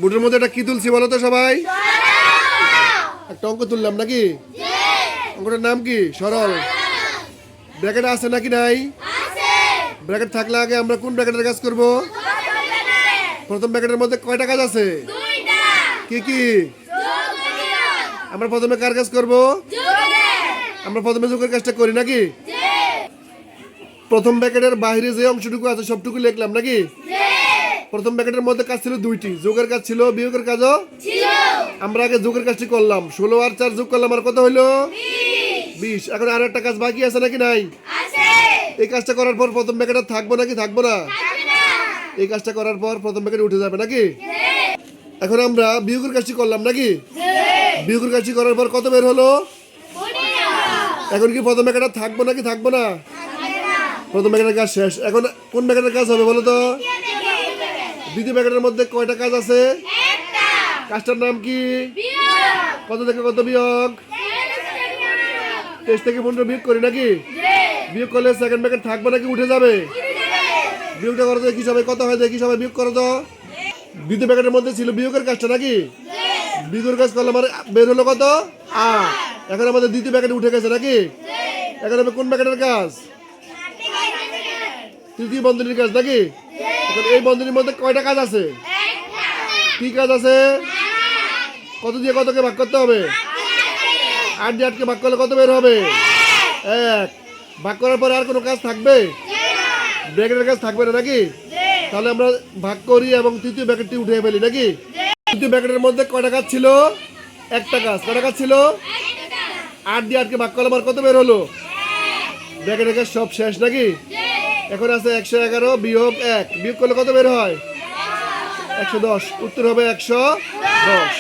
বুটের মধ্যে একটা কি তুলছি বলো তো সবাই? একটা অঙ্ক তুললাম নাকি? অঙ্কটার নাম কি? সরল। ব্র্যাকেট আছে নাকি নাই? ব্র্যাকেট থাকলে আগে আমরা কোন ব্র্যাকেটের কাজ করব? প্রথম ব্র্যাকেটের মধ্যে কয়টা কাজ আছে? কি কি? আমরা প্রথমে কার কাজ করব? আমরা প্রথমে যোগের কাজটা করি নাকি? প্রথম ব্র্যাকেটের বাইরে যে অংশটুকু আছে সবটুকু লিখলাম নাকি? প্রথম ব্র্যাকেটের মধ্যে কাজ ছিল দুইটি, যোগের কাজ ছিল, বিয়োগের কাজও ছিল। আমরা আগে যোগের কাজটি করলাম, 16 আর 4 যোগ করলাম, আর কত হইলো? 20। এখন আর একটা কাজ বাকি আছে নাকি নাই? এই কাজটা করার পর প্রথম ব্র্যাকেট থাকবো নাকি থাকবো না? এই কাজটা করার পর প্রথম ব্র্যাকেট উঠে যাবে নাকি? এখন আমরা বিয়োগের কাজটি করলাম নাকি? বিয়োগের কাজটি করার পর কত বের হলো? এখন কি প্রথম ব্র্যাকেট থাকবো নাকি থাকবো না? প্রথম ব্র্যাকেটের কাজ শেষ। এখন কোন ব্র্যাকেটের কাজ হবে বলো তো? দ্বিতীয় ব্র্যাকেটের মধ্যে কয়টা কাজ আছে? কাজটার নাম কি? কত থেকে কত বিয়োগ? 23 থেকে 15 বিয়োগ করি নাকি? বিয়োগ করলে সেকেন্ড ব্র্যাকেট থাকবে নাকি উঠে যাবে? বিয়োগটা করো তো দেখি সবাই, কত হয় দেখি সবাই, বিয়োগ করো তো। দ্বিতীয় ব্র্যাকেটের মধ্যে ছিল বিয়োগের কাজটা নাকি? বিয়োগের কাজ করলে আমার বের হলো কত? 8। এখন আমাদের দ্বিতীয় ব্র্যাকেট উঠে গেছে নাকি? এখন হবে কোন ব্র্যাকেটের কাজ? তৃতীয় বন্ধনীর কাজ নাকি? এখন এই বন্ধনীর মধ্যে কয়টা কাজ আছে? কি কাজ আছে? কত দিয়ে কতকে ভাগ করতে হবে? 8 দিয়ে 8কে ভাগ করলে কত বের হবে? 1। ভাগ করার পরে আর কোনো কাজ থাকবে? ব্র্যাকেটের কাজ থাকবে না নাকি? তাহলে আমরা ভাগ করি এবং তৃতীয় ব্র্যাকেটটি উঠে ফেলি নাকি? তৃতীয় ব্র্যাকেটের মধ্যে কয়টা কাজ ছিল? একটা কাজ। কয়টা কাজ ছিল? 8 দিয়ে 8কে ভাগ করলে আমার কত বের হলো? ব্র্যাকেটের কাজ সব শেষ নাকি? এখন আছে 111 বিয়োগ 1, বিয়োগ করলে কত বের হয়? 110। উত্তর হবে 110।